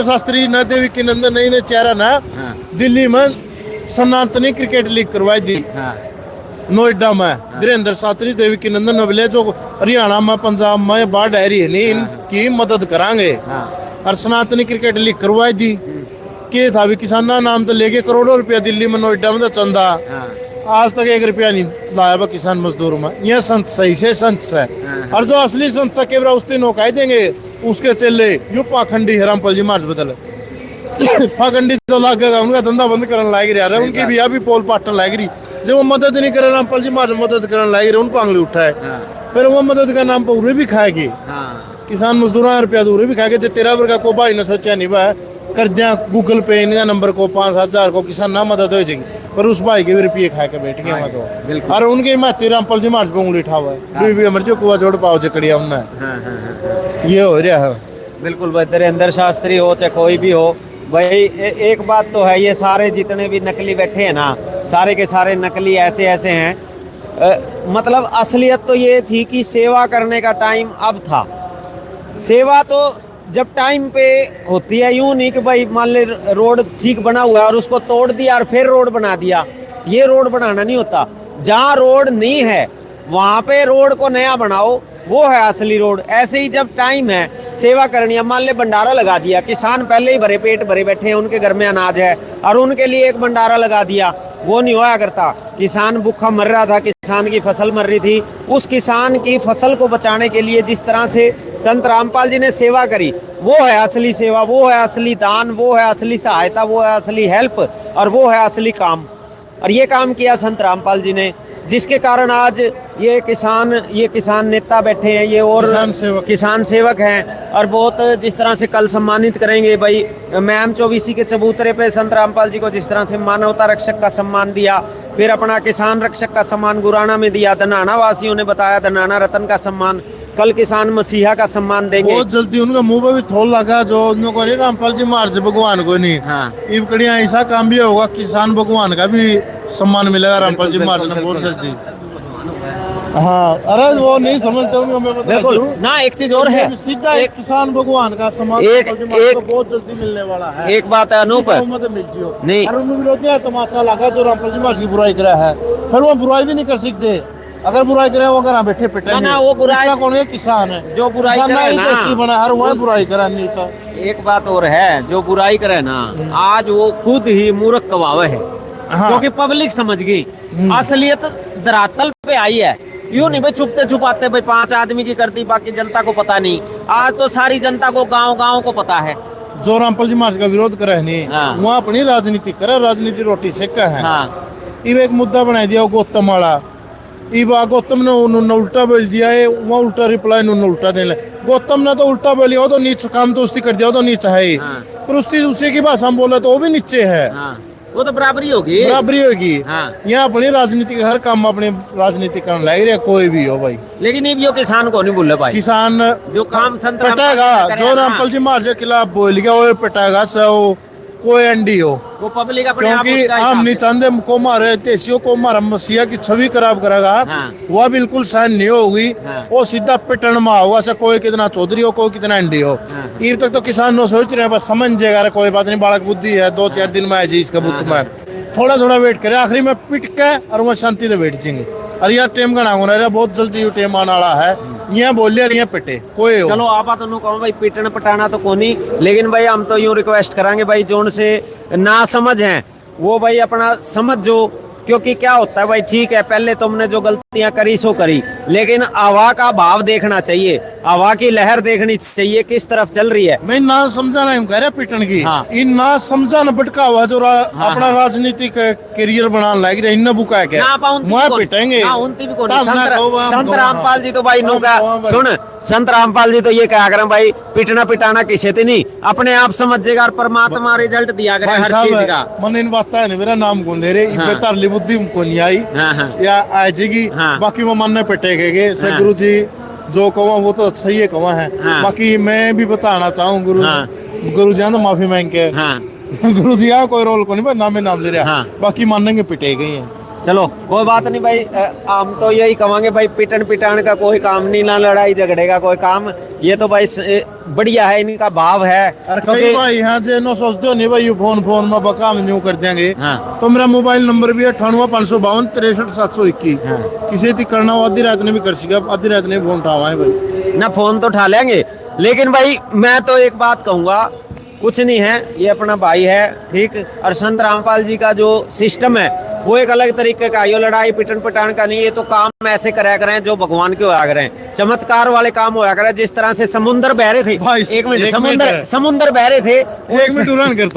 Speaker 3: शास्त्री न देवी की नंदन नहीं ने चेहरा ना
Speaker 1: हाँ।
Speaker 3: दिल्ली में सनातनी क्रिकेट लीग करवाई दी,
Speaker 1: हाँ
Speaker 3: नोएडा में। धीरेन्द्र शास्त्री देवी की नंदन नबले जो हरियाणा में पंजाब में बाढ़ आ रही है नहीं, इनकी मदद करांगे।
Speaker 1: हाँ
Speaker 3: और सनातनी क्रिकेट लीग करवाई दी के था भी किसाना नाम तो लेके करोड़ों रुपया दिल्ली में नोएडा में तो चंदा,
Speaker 1: हाँ
Speaker 3: आज तक 1 रुपया नहीं लाया बा किसान मजदूर में। यह संत सही से संत है। और जो असली संत सके बरा उसने नौकाई देंगे, उसके चले यू पाखंडी है रामपाल जी महाराज बदल पाखंडी तो लागेगा, उनका धंधा बंद करने लाग रहा है, उनकी भी अभी पोल पाटन लाग रही। जब वो मदद नहीं करे रामपाल जी महाराज मदद करने लाग रहे, उन पांगली उठाए,
Speaker 1: हाँ
Speaker 3: फिर वो मदद का नाम पर उरे भी खाएगी।
Speaker 1: हाँ
Speaker 3: किसान मजदूर रुपया दूर भी खाएंगे। जो 13 वर्ग को भाई ने सोचा नहीं बा कर दिया गूगल पे इनका नंबर को 5,000 को किसान ना मदद हो जाएगी, पर उस भाई के भी रुपये खा के बैठ गए वहाँ तो। और उनके माते रामपाल जी महाराज पे उंगली उठा हुआ है, भी मर्जी कुआ जोड़ पाओ जकड़िया उनने,
Speaker 1: हाँ हाँ।
Speaker 3: ये हो रहा है।
Speaker 1: बिल्कुल भाई, धीरेन्द्र शास्त्री हो चाहे कोई भी हो भाई, एक बात तो है, ये सारे जितने भी नकली बैठे हैं ना, सारे के सारे नकली ऐसे ऐसे हैं। मतलब असलियत तो ये थी कि सेवा करने का टाइम अब था। सेवा तो जब टाइम पे होती है, यूं नहीं कि भाई मान ले रोड ठीक बना हुआ है और उसको तोड़ दिया और फिर रोड बना दिया, ये रोड बनाना नहीं होता। जहाँ रोड नहीं है वहाँ पे रोड को नया बनाओ, वो है असली रोड। ऐसे ही जब टाइम है सेवा करनी है, मान ले भंडारा लगा दिया, किसान पहले ही भरे पेट भरे बैठे हैं, उनके घर में अनाज है और उनके लिए एक भंडारा लगा दिया, वो नहीं होया करता। किसान भूखा मर रहा था, किसान की फसल मर रही थी, उस किसान की फसल को बचाने के लिए जिस तरह से संत रामपाल जी ने सेवा करी, वो है असली सेवा, वो है असली दान, वो है असली सहायता, वो है असली हेल्प और वो है असली काम। और ये काम किया संत रामपाल जी ने। जिसके कारण आज ये किसान नेता बैठे हैं, ये और किसान सेवक हैं, और बहुत जिस तरह से कल सम्मानित करेंगे भाई मैम चौबीसी के चबूतरे पे संत रामपाल जी को जिस तरह से मानवता रक्षक का सम्मान दिया, फिर अपना किसान रक्षक का सम्मान गुराना में दिया, धनाना वासियों ने बताया धनाना रतन का सम्मान, कल किसान मसीहा का सम्मान देंगे।
Speaker 3: बहुत जल्दी उनका मुंह पे भी थोल लगा जो उनको नहीं रामपाल जी मार से भगवान को नहीं।
Speaker 1: हाँ।
Speaker 3: कड़िया ऐसा काम भी होगा, किसान भगवान का भी सम्मान मिलेगा रामपाल जी मार से बहुत जल्दी। हाँ, अरे वो नहीं समझते उनको, मैं बता
Speaker 1: बिल्कुल
Speaker 3: दूं।
Speaker 1: ना, एक चीज और है,
Speaker 3: सीधा एक किसान भगवान का सम्मान बहुत जल्दी मिलने वाला है।
Speaker 1: एक बात है अनूप, नहीं
Speaker 3: विरोधी तमाशा लगा जो रामपाल जी मार की बुराई करा है, फिर वो बुराई भी नहीं कर सकते। अगर बुराई करे वो घर बैठे पिटे
Speaker 1: ना वो बुराई
Speaker 3: कौन है, किसान है
Speaker 1: जो बुराई करे ना,
Speaker 3: बना हर वह बुराई करा नहीं था।
Speaker 1: एक बात और है, जो बुराई करे ना आज वो खुद ही मूर्ख कवावे है।
Speaker 3: हाँ।
Speaker 1: क्योंकि पब्लिक समझ गई, असलियत धरातल पे आई है। यूं नहीं भाई छुपते छुपाते भाई 5 आदमी की करती, बाकी जनता को पता नहीं। आज तो सारी जनता को गांव को पता है।
Speaker 3: जो रामपाल जी मार्च का विरोध करे नहीं,
Speaker 1: हाँ।
Speaker 3: वहाँ अपनी राजनीति करे, राजनीति रोटी सेका है।
Speaker 1: हाँ।
Speaker 3: इब एक मुद्दा बना दिया गौतम वाला, इब गौतम ने उन्होंने उल्टा बोल दिया है, वहाँ उल्टा रिप्लाई उन्होंने उल्टा देने लगे। गौतम ने तो उल्टा बोलिया, वो तो नीच काम तो उसकी कर दिया, वो तो नीचा है।
Speaker 1: हाँ।
Speaker 3: पर उसकी उसी की भाषा में बोला तो वो भी नीचे है।
Speaker 1: हाँ। वो तो बराबरी होगी,
Speaker 3: बराबरी होगी।
Speaker 1: हाँ।
Speaker 3: यहाँ अपनी राजनीति का हर काम अपनी राजनीति करने लग रहे, कोई भी हो भाई।
Speaker 1: लेकिन ये भी वो किसान को नहीं बोले भाई,
Speaker 3: किसान
Speaker 1: जो काम संत
Speaker 3: पटेगा, जो रामपाल जी मार्च के खिलाफ बोल गया वो पटेगा, सो कोई एंडी हो,
Speaker 1: वो पब्लिक अपने आप
Speaker 3: क्योंकि
Speaker 1: उसका
Speaker 3: हम
Speaker 1: हिसाब
Speaker 3: नहीं
Speaker 1: से-
Speaker 3: चाहते को मारे तेसियों को मारा मसीहा की छवि खराब करेगा।
Speaker 1: हाँ।
Speaker 3: वह बिल्कुल सहन नहीं होगी।
Speaker 1: हाँ।
Speaker 3: वो सीधा पिटन में होगा, से कोई कितना चौधरी हो, कोई कितना एंडी हो।
Speaker 1: हाँ।
Speaker 3: ये तक तो किसान नो सोच रहे हैं, बस समझ जाएगा, अरे कोई बात नहीं, बालक बुद्धि है, 2-4 दिन में आ जाए इसका बुद्ध में, थोड़ा वेट करे, आखिरी में पिट के और वह शांति से बैठ जाएंगे। और यह टेम का नाम होना बहुत जल्दी ये टेम आने वाला है। यहाँ बोलिए यहाँ पिटे कोई हो।
Speaker 1: चलो आप तो नु कहो भाई पीटन पटाना तो कोनी, लेकिन भाई हम तो यूं रिक्वेस्ट करांगे भाई जोन से ना समझ हैं वो भाई अपना समझ जो, क्योंकि क्या होता है भाई, ठीक है पहले तुमने जो गलतियां करी सो करी, लेकिन हवा का भाव देखना चाहिए, हवा की लहर देखनी चाहिए किस तरफ चल रही है।
Speaker 3: मैं ना समझाना हम कह रहे पिटन की।
Speaker 1: हाँ।
Speaker 3: इन ना समझाना भटका हुआ जो अपना राजनीतिक करियर बनाने लग रहे, इन बुका है
Speaker 1: ना पाउन
Speaker 3: वहाँ पिटेंगे।
Speaker 1: संत रामपाल जी तो भाई नो का सुन, संत रामपाल जी तो ये कहा करें भाई पिटना पिटाना किसे थे नहीं, अपने आप समझ जाएगा और परमात्मा रिजल्ट दिया करे हर चीज का।
Speaker 3: मन इन बात है मेरा नाम कौन दे रहे,
Speaker 1: हाँ।
Speaker 3: तारली बुद्धि को नहीं आई
Speaker 1: हाँ, हाँ।
Speaker 3: या आ जाएगी।
Speaker 1: हाँ।
Speaker 3: बाकी वो मन पिटेगे से
Speaker 1: हाँ।
Speaker 3: गुरु जी जो कहा वो तो सही है कहा है।
Speaker 1: हाँ।
Speaker 3: बाकी मैं भी बताना चाहूँ गुरु जी तो माफी मांग के
Speaker 1: हाँ।
Speaker 3: गुरु जी यहाँ कोई रोल को नहीं, नाम नाम ले रहा।
Speaker 1: हाँ।
Speaker 3: बाकी मानेंगे पिटेगे ही हैं।
Speaker 1: चलो कोई बात नहीं भाई, हम तो यही कहेंगे भाई पिटन पिटान का कोई काम नहीं, ना लड़ाई झगड़े का कोई काम, ये तो भाई बढ़िया है, इनका भाव है।
Speaker 3: क्योंकि भाई यहाँ से नो सोचते हो नहीं भाई ये फोन में बका हम यूं कर देंगे।
Speaker 1: हाँ।
Speaker 3: तो मेरा मोबाइल नंबर भी है 98 552 63 721।
Speaker 1: हाँ।
Speaker 3: किसी की करना हो आधी रात ने भी कर सके, आधी रात ने फोन उठावा है भाई
Speaker 1: ना, फोन तो उठा लेंगे, लेकिन भाई मैं तो एक बात कहूंगा, कुछ नहीं है, ये अपना भाई है ठीक, और संत रामपाल जी का जो सिस्टम है वो एक अलग तरीके का, ये लड़ाई पिटन पटान का नहीं, ये तो काम ऐसे कराया करें जो भगवान के होया करें, चमत्कार वाले काम होया करें। जिस तरह से समुद्र बह रहे थे,
Speaker 3: भाई,
Speaker 1: एक मिनट,
Speaker 3: एक मिनट।
Speaker 1: समुद्र बह रहे थे,
Speaker 3: एक मिनट उड़ान कर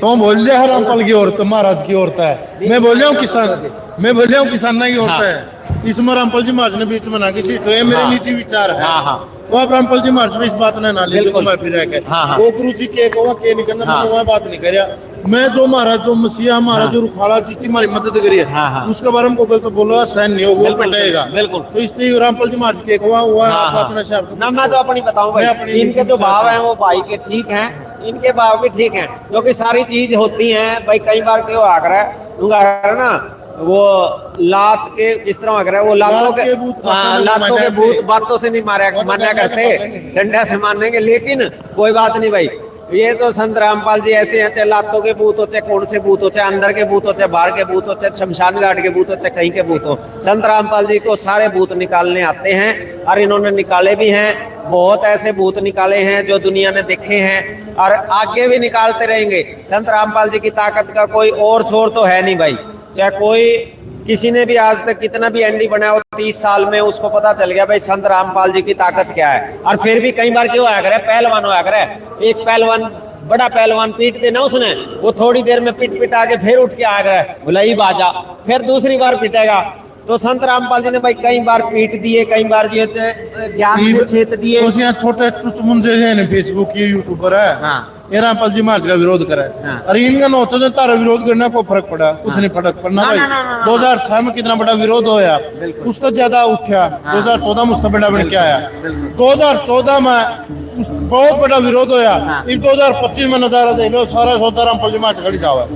Speaker 3: तो बोल रहे हर रामपाल की औरत महाराज की औरत है, मैं बोल रहा हूँ किसान, मैं बोल रहा हूँ किसान की औरत है। इसमें रामपाल जी महाराज ने बीच में ना किसी तो ये मेरे निजी विचार है।
Speaker 1: हाँ, हाँ।
Speaker 3: वो आप रामपाल जी महाराज इस बात ने ना ले जो मैं फिर रह के
Speaker 1: हाँ, हाँ।
Speaker 3: वो गुरु जी के को के नहीं करना, मैं वह बात नहीं करिया। मैं जो महाराज जो मसीहा महाराज जो रुखाड़ा जिसकी हमारी मदद करी है,
Speaker 1: हाँ, हाँ।
Speaker 3: उसके बारे में को गलत बोलो सहन नहीं होगा,
Speaker 1: बिल्कुल,
Speaker 3: पटेगा।
Speaker 1: बिल्कुल।
Speaker 3: तो इसलिए रामपाल जी महाराज के को हुआ
Speaker 1: हाँ,
Speaker 3: आप
Speaker 1: हाँ।
Speaker 3: अपने शब्द
Speaker 1: ना मैं तो अपनी बताऊं
Speaker 3: मैं
Speaker 1: भाई,
Speaker 3: अपनी
Speaker 1: इनके जो भाव हैं वो भाई के ठीक हैं, इनके भाव भी ठीक हैं, क्योंकि सारी चीज होती हैं भाई। कई बार क्यों आकर है ना, वो लात के किस तरह आकर है, वो लातों के लातों के भूत बातों से नहीं मान्या करते, डंडा से मानेंगे। लेकिन कोई बात नहीं भाई, ये तो संत रामपाल जी ऐसे हैं, चाहे लातों के भूत हो, चाहे कौन से भूत हो, चाहे अंदर के भूत हो, चाहे बाहर के भूत हो, चाहे शमशान घाट के भूत हो, चाहे कहीं के भूत हो, संत रामपाल जी को सारे भूत निकालने आते हैं, और इन्होंने निकाले भी हैं। बहुत ऐसे भूत निकाले हैं जो दुनिया ने देखे हैं, और आगे भी निकालते रहेंगे। संत रामपाल जी की ताकत का कोई और छोर तो है नहीं भाई। चाहे कोई किसी ने भी आज तक कितना भी एंडी बनाया हो 30 साल में, उसको पता चल गया भाई संत रामपाल जी की ताकत क्या है। और फिर भी कई बार क्यों आया करे, पहलवान होया करे, एक पहलवान बड़ा पहलवान पीट देना उसने, वो थोड़ी देर में पिट आके फिर उठ के आया करे, बोला ही बाजा, फिर दूसरी बार पिटेगा। तो संत रामपाल जी ने भाई कई बार पीट दिए, कई बार जो है ज्ञान के क्षेत्र दिए।
Speaker 3: उस यहाँ छोटे टुच मुंजे है ना, फेसबुक ये यूट्यूबर है,
Speaker 1: हाँ।
Speaker 3: ये रामपाल जी महाराज का विरोध करे।
Speaker 1: हाँ।
Speaker 3: अरे इनका नोचो जो तारा विरोध करना को फर्क पड़ा, कुछ नहीं फर्क पड़ना भाई। 2006 में कितना बड़ा विरोध होया, उससे ज्यादा उठा। 2014 में उसका बड़ा बन के आया, 2014 में उस बहुत बड़ा विरोध होया। इन 2025 में नजारा देख लो, सारा सौदा रामपाल जी महाराज खड़ी जाओ।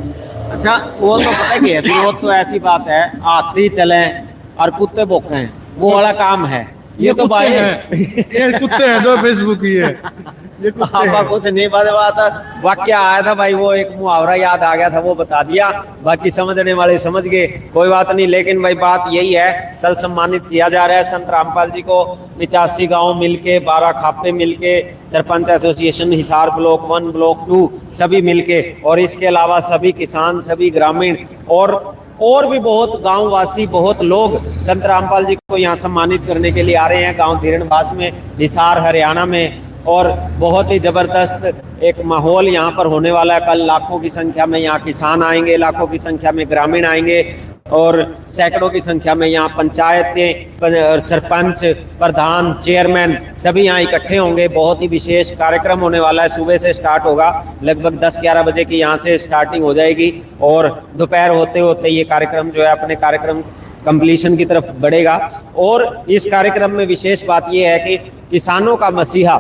Speaker 1: अच्छा वो तो पता क्या है, विरोध तो ऐसी बात है, हाथी चले और कुत्ते भौंके, वो वाला काम है। ये तो भाई
Speaker 3: ये कुत्ते हैं जो फेसबुक की है, ये कुत्ते हैं।
Speaker 1: कुछ नहीं बात वाक्य आया था भाई, वो एक मुहावरा याद आ गया था, वो बता दिया, बाकी समझने वाले समझ गए, कोई बात नहीं। लेकिन भाई बात यही है, कल सम्मानित किया जा रहा है संत रामपाल जी को। 85 गांव मिलके, 12 खापे मिलके, sarpanch association Hisar block 1 block 2 सभी मिलके, और इसके अलावा सभी किसान, सभी ग्रामीण और भी बहुत गांव वासी, बहुत लोग संत रामपाल जी को यहाँ सम्मानित करने के लिए आ रहे हैं। गांव धीरणबास में, हिसार हरियाणा में, और बहुत ही जबरदस्त एक माहौल यहाँ पर होने वाला है। कल लाखों की संख्या में यहाँ किसान आएंगे, लाखों की संख्या में ग्रामीण आएंगे, और सैकड़ों की संख्या में यहाँ पंचायतें, सरपंच, प्रधान, चेयरमैन सभी यहाँ इकट्ठे होंगे। बहुत ही विशेष कार्यक्रम होने वाला है। सुबह से स्टार्ट होगा, लगभग 10-11 बजे की यहाँ से स्टार्टिंग हो जाएगी, और दोपहर होते होते ये कार्यक्रम जो है अपने कार्यक्रम कंप्लीशन की तरफ बढ़ेगा। और इस कार्यक्रम में विशेष बात यह है कि किसानों का मसीहा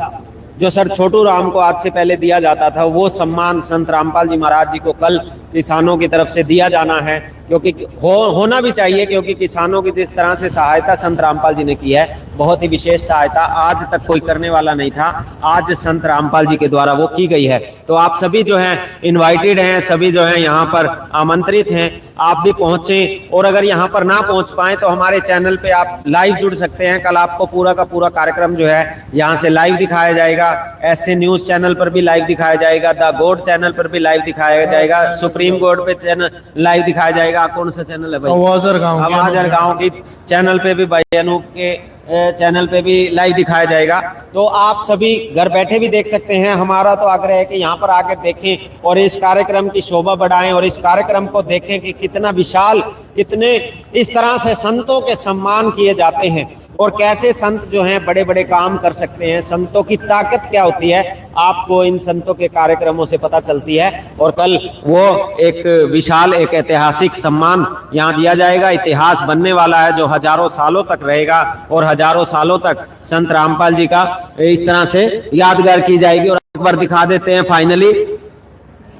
Speaker 1: जो सर छोटू राम को आज से पहले दिया जाता था, वो सम्मान संत रामपाल जी महाराज जी को कल किसानों की तरफ से दिया जाना है, क्योंकि होना भी चाहिए, क्योंकि किसानों की जिस तरह से सहायता संत रामपाल जी ने की है, बहुत ही विशेष सहायता आज तक कोई करने वाला नहीं था, आज संत रामपाल जी के द्वारा वो की गई है। तो आप सभी जो हैं इनवाइटेड हैं, सभी जो हैं यहाँ पर आमंत्रित हैं, आप भी पहुंचें। और अगर यहाँ पर ना पहुंच पाएं तो हमारे चैनल पे आप लाइव जुड़ सकते हैं। कल आपको पूरा का पूरा कार्यक्रम जो है यहाँ से लाइव दिखाया जाएगा। ऐसे न्यूज चैनल पर भी लाइव दिखाया जाएगा, द गोड चैनल पर भी लाइव दिखाया जाएगा, सुप्रीम गोड पे चैनल लाइव दिखाया जाएगा। कौन सा चैनल है भाई? आवाज़ गाँव की चैनल पे भी, भाई अनूप के चैनल पे भी लाइव दिखाया जाएगा। तो आप सभी घर बैठे भी देख सकते हैं। हमारा तो आग्रह है कि यहाँ पर आकर देखें और इस कार्यक्रम की शोभा बढ़ाएं, और इस कार्यक्रम को देखें कि कितना विशाल, कितने इस तरह से संतों के सम्मान किए जाते हैं, और कैसे संत जो हैं बड़े बड़े काम कर सकते हैं। संतों की ताकत क्या होती है, आपको इन संतों के कार्यक्रमों से पता चलती है। और कल वो एक विशाल, एक ऐतिहासिक सम्मान यहाँ दिया जाएगा। इतिहास बनने वाला है जो हजारों सालों तक रहेगा, और हजारों सालों तक संत रामपाल जी का इस तरह से यादगार की जाएगी। और एक बार दिखा देते हैं, फाइनली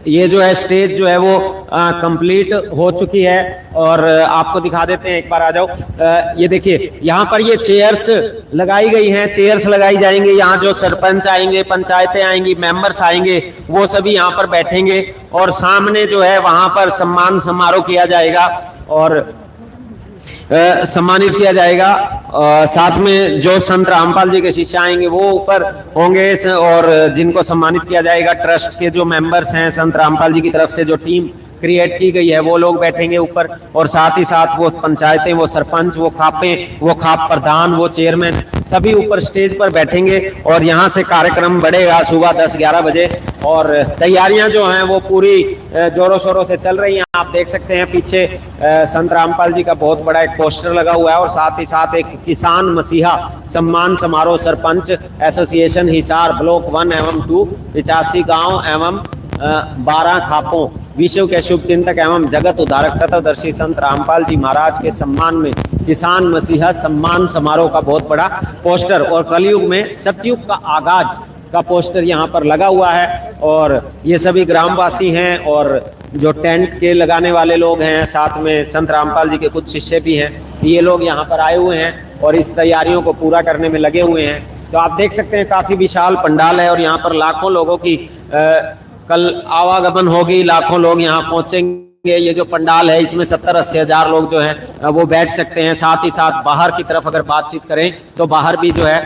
Speaker 1: ये जो है स्टेज जो है वो कंप्लीट हो चुकी है, और आपको दिखा देते हैं, एक बार आ जाओ। ये देखिए यहाँ पर ये चेयर्स लगाई गई हैं, चेयर्स लगाई जाएंगे। यहाँ जो सरपंच आएंगे, पंचायतें आएंगी, मेंबर्स आएंगे, वो सभी यहाँ पर बैठेंगे, और सामने जो है वहाँ पर सम्मान समारोह किया जाएगा और सम्मानित किया जाएगा। साथ में जो संत रामपाल जी के शिष्य आएंगे वो ऊपर होंगे, और जिनको सम्मानित किया जाएगा ट्रस्ट के जो मेंबर्स हैं, संत रामपाल जी की तरफ से जो टीम क्रिएट की गई है वो लोग बैठेंगे ऊपर, और साथ ही साथ वो पंचायतें, वो सरपंच, वो खापे, वो खाप प्रधान, वो चेयरमैन सभी ऊपर स्टेज पर बैठेंगे। और यहाँ से कार्यक्रम बढ़ेगा सुबह 10-11 बजे, और तैयारियां जो हैं वो पूरी जोरों शोरों से चल रही हैं। आप देख सकते हैं पीछे संत रामपाल जी का बहुत बड़ा एक पोस्टर लगा हुआ है, और साथ ही साथ एक किसान मसीहा सम्मान समारोह सरपंच एसोसिएशन हिसार ब्लॉक 1 एवं 2, 85 गाँव एवं 12 खापों, विश्व के शुभ चिंतक एवं जगत उद्धारक तत्वदर्शी संत रामपाल जी महाराज के सम्मान में किसान मसीहा सम्मान समारोह का बहुत बड़ा पोस्टर, और कलयुग में सतयुग का आगाज का पोस्टर यहाँ पर लगा हुआ है। और ये सभी ग्रामवासी हैं, और जो टेंट के लगाने वाले लोग हैं, साथ में संत रामपाल जी के कुछ शिष्य भी हैं, ये लोग यहाँ पर आए हुए हैं और इस तैयारियों को पूरा करने में लगे हुए हैं। तो आप देख सकते हैं काफ़ी विशाल पंडाल है, और यहाँ पर लाखों लोगों की कल आवागमन होगी, लाखों लोग यहाँ पहुँचेंगे। ये जो पंडाल है इसमें 70-80 हज़ार लोग जो हैं वो बैठ सकते हैं। साथ ही साथ बाहर की तरफ अगर बातचीत करें तो बाहर भी जो है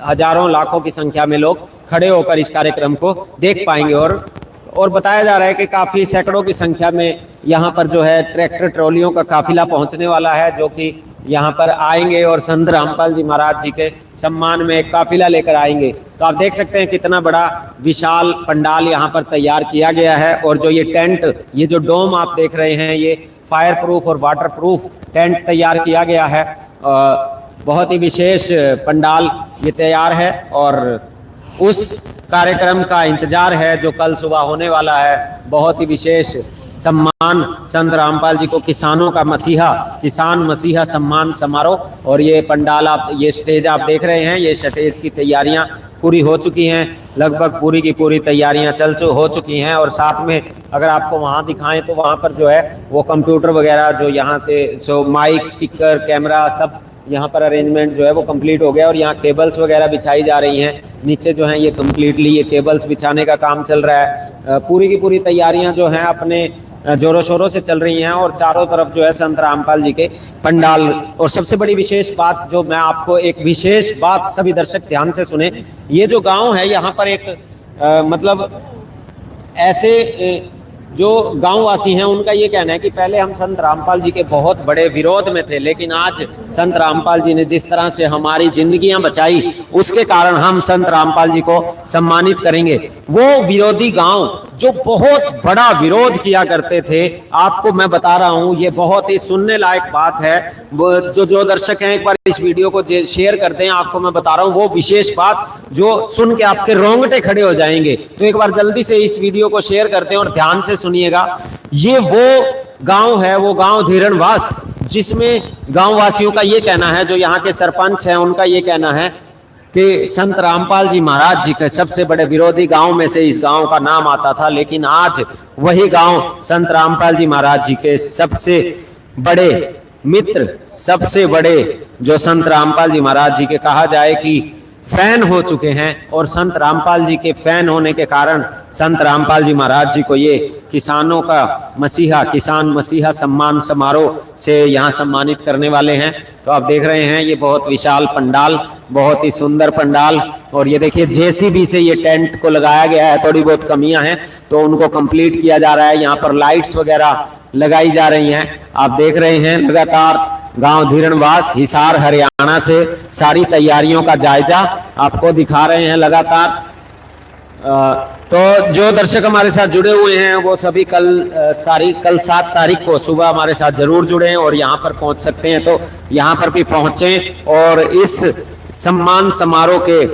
Speaker 1: हजारों लाखों की संख्या में लोग खड़े होकर इस कार्यक्रम को देख पाएंगे। और बताया जा रहा है कि काफ़ी सैकड़ों की संख्या में यहाँ पर जो है ट्रैक्टर ट्रॉलियों का काफिला पहुँचने वाला है, जो कि यहाँ पर आएंगे और संत रामपाल जी महाराज जी के सम्मान में एक काफिला लेकर आएंगे। तो आप देख सकते हैं कितना बड़ा विशाल पंडाल यहाँ पर तैयार किया गया है। और जो ये टेंट, ये जो डोम आप देख रहे हैं, ये फायर प्रूफ और वाटर प्रूफ टेंट तैयार किया गया है। बहुत ही विशेष पंडाल ये तैयार है और उस कार्यक्रम का इंतजार है जो कल सुबह होने वाला है। बहुत ही विशेष सम्मान संत रामपाल जी को, किसानों का मसीहा, किसान मसीहा सम्मान समारोह। और ये पंडाल आप, ये स्टेज आप देख रहे हैं, ये स्टेज की तैयारियां पूरी हो चुकी हैं, लगभग पूरी की पूरी तैयारियां हो चुकी हैं। और साथ में अगर आपको वहां दिखाएं तो वहां पर जो है वो कंप्यूटर वगैरह जो यहाँ से माइक, स्पीकर, कैमरा सब यहाँ पर अरेंजमेंट जो है वो कंप्लीट हो गया। और यहाँ केबल्स वगैरह बिछाई जा रही हैं, नीचे जो हैं ये कम्प्लीटली ये केबल्स बिछाने का काम चल रहा है। पूरी की पूरी तैयारियां जो हैं अपने जोरों शोरों से चल रही हैं और चारों तरफ जो है संत रामपाल जी के पंडाल। और सबसे बड़ी विशेष बात जो मैं आपको, एक विशेष बात सभी दर्शक ध्यान से सुने, ये जो गांव है यहाँ पर एक मतलब ऐसे जो गांववासी हैं उनका ये कहना है कि पहले हम संत रामपाल जी के बहुत बड़े विरोध में थे, लेकिन आज संत रामपाल जी ने जिस तरह से हमारी जिंदगियां बचाई उसके कारण हम संत रामपाल जी को सम्मानित करेंगे। वो विरोधी गांव जो बहुत बड़ा विरोध किया करते थे, आपको मैं बता रहा हूं, ये बहुत ही सुनने लायक बात है। जो दर्शक हैं एक बार इस वीडियो को शेयर करते हैं, आपको मैं बता रहा हूं वो विशेष बात जो सुन के आपके रोंगटे खड़े हो जाएंगे। तो एक बार जल्दी से इस वीडियो को शेयर करते हैं और ध्यान से सुनिएगा। ये वो गांव है, वो गांव धीरणवास, जिसमें गांववासियों का ये कहना है, जो यहाँ के सरपंच हैं उनका ये कहना है कि संत रामपाल जी महाराज जी के सबसे बड़े विरोधी गांव में से इस गांव का नाम आता था, लेकिन आज वही गांव संत रामपाल जी महाराज जी के सबसे बड़े मित्र, सबसे बड़े जो संत रामपाल जी महाराज जी के कहा जाए कि फैन हो चुके हैं। और संत रामपाल जी के फैन होने के कारण संत रामपाल जी महाराज जी को ये किसानों का मसीहा, किसान मसीहा सम्मान समारोह से यहाँ सम्मानित करने वाले हैं। तो आप देख रहे हैं ये बहुत विशाल पंडाल, बहुत ही सुंदर पंडाल। और ये देखिए जेसीबी से ये टेंट को लगाया गया है, थोड़ी बहुत कमियां हैं तो उनको कंप्लीट किया जा रहा है। यहाँ पर लाइट्स वगैरह लगाई जा रही हैं। आप देख रहे हैं लगातार गांव धीरणवास, हिसार, हरियाणा से सारी तैयारियों का जायजा आपको दिखा रहे हैं लगातार। तो जो दर्शक हमारे साथ जुड़े हुए हैं वो सभी कल 7 तारीख को सुबह हमारे साथ जरूर जुड़ें और यहाँ पर पहुँच सकते हैं तो यहाँ पर भी पहुँचें और इस सम्मान समारोह के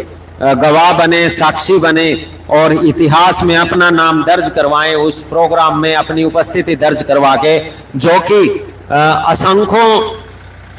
Speaker 1: गवाह बने, साक्षी बने और इतिहास में अपना नाम दर्ज करवाएं। उस प्रोग्राम में अपनी उपस्थिति दर्ज करवा के, जो कि असंख्यों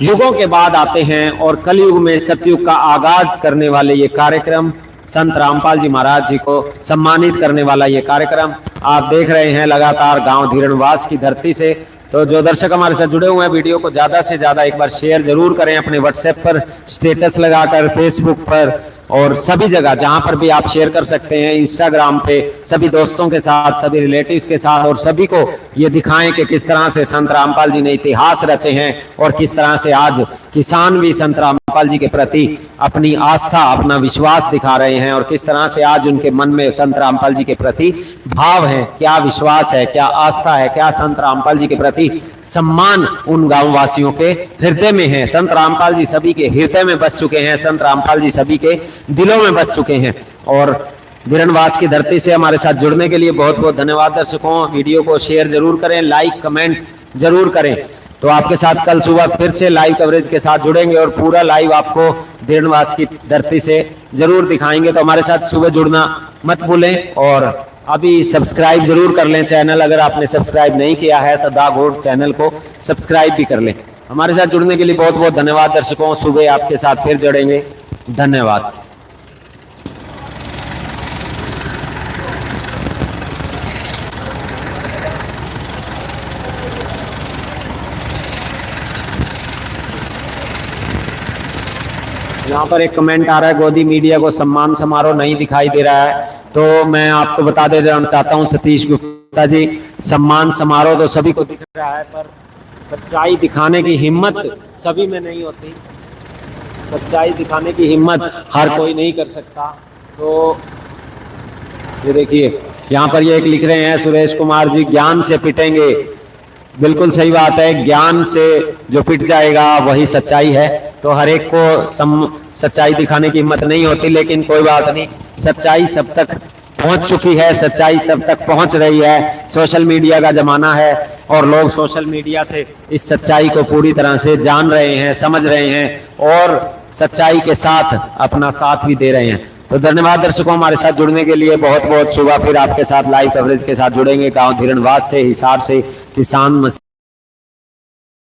Speaker 1: युगों के बाद आते हैं और कलयुग में सतयुग का आगाज करने वाले ये कार्यक्रम, संत रामपाल जी महाराज जी को सम्मानित करने वाला ये कार्यक्रम आप देख रहे हैं लगातार गांव धीरणवास की धरती से। तो जो दर्शक हमारे साथ जुड़े हुए हैं, वीडियो को ज्यादा से ज्यादा एक बार शेयर जरूर करें, अपने व्हाट्सएप पर स्टेटस लगाकर, फेसबुक पर और सभी जगह जहां पर भी आप शेयर कर सकते हैं, इंस्टाग्राम पे सभी दोस्तों के साथ, सभी रिलेटिव्स के साथ, और सभी को ये दिखाएं कि किस तरह से संत रामपाल जी ने इतिहास रचे हैं और किस तरह से आज किसान भी संत रामपाल जी के प्रति अपनी आस्था, अपना विश्वास दिखा रहे हैं और किस तरह से आज उनके मन में संत रामपाल जी के प्रति भाव है, क्या विश्वास है, क्या आस्था है, क्या संत रामपाल जी के प्रति सम्मान उन गांव वासियों के हृदय में है। संत रामपाल जी सभी के हृदय में बस चुके हैं, संत रामपाल जी सभी के दिलों में बस चुके हैं। और धीरणवास की धरती से हमारे साथ जुड़ने के लिए बहुत बहुत धन्यवाद दर्शकों। वीडियो को शेयर जरूर करें, लाइक कमेंट जरूर करें। तो आपके साथ कल सुबह फिर से लाइव कवरेज के साथ जुड़ेंगे और पूरा लाइव आपको धीरणवास की धरती से जरूर दिखाएंगे। तो हमारे साथ सुबह जुड़ना मत भूलें और अभी सब्सक्राइब जरूर कर लें चैनल, अगर आपने सब्सक्राइब नहीं किया है तो द गोड चैनल को सब्सक्राइब भी कर लें। हमारे साथ जुड़ने के लिए बहुत बहुत धन्यवाद दर्शकों। सुबह आपके साथ फिर जुड़ेंगे, धन्यवाद। यहाँ पर एक कमेंट आ रहा है, गोदी मीडिया को सम्मान समारोह नहीं दिखाई दे रहा है। तो मैं आपको बता देना चाहता हूँ सतीश गुप्ता जी, सम्मान समारोह तो सभी को दिख रहा है, पर सच्चाई दिखाने की हिम्मत सभी में नहीं होती। सच्चाई दिखाने की हिम्मत हर कोई नहीं कर सकता। तो ये देखिए यहाँ पर ये एक लिख रहे हैं सुरेश कुमार जी, ज्ञान से पिटेंगे। बिल्कुल सही बात है, ज्ञान से जो पिट जाएगा वही सच्चाई है। तो हर एक को सच्चाई दिखाने की हिम्मत नहीं होती, लेकिन कोई बात नहीं, सच्चाई सब तक पहुंच चुकी है, सच्चाई सब तक पहुंच रही है। सोशल मीडिया का जमाना है और लोग सोशल मीडिया से इस सच्चाई को पूरी तरह से जान रहे हैं, समझ रहे हैं और सच्चाई के साथ अपना साथ भी दे रहे हैं। तो धन्यवाद दर्शकों, हमारे साथ जुड़ने के लिए बहुत बहुत। सुबह फिर आपके साथ लाइव कवरेज के साथ जुड़ेंगे गांव धीरणवास से, हिसार से, किसान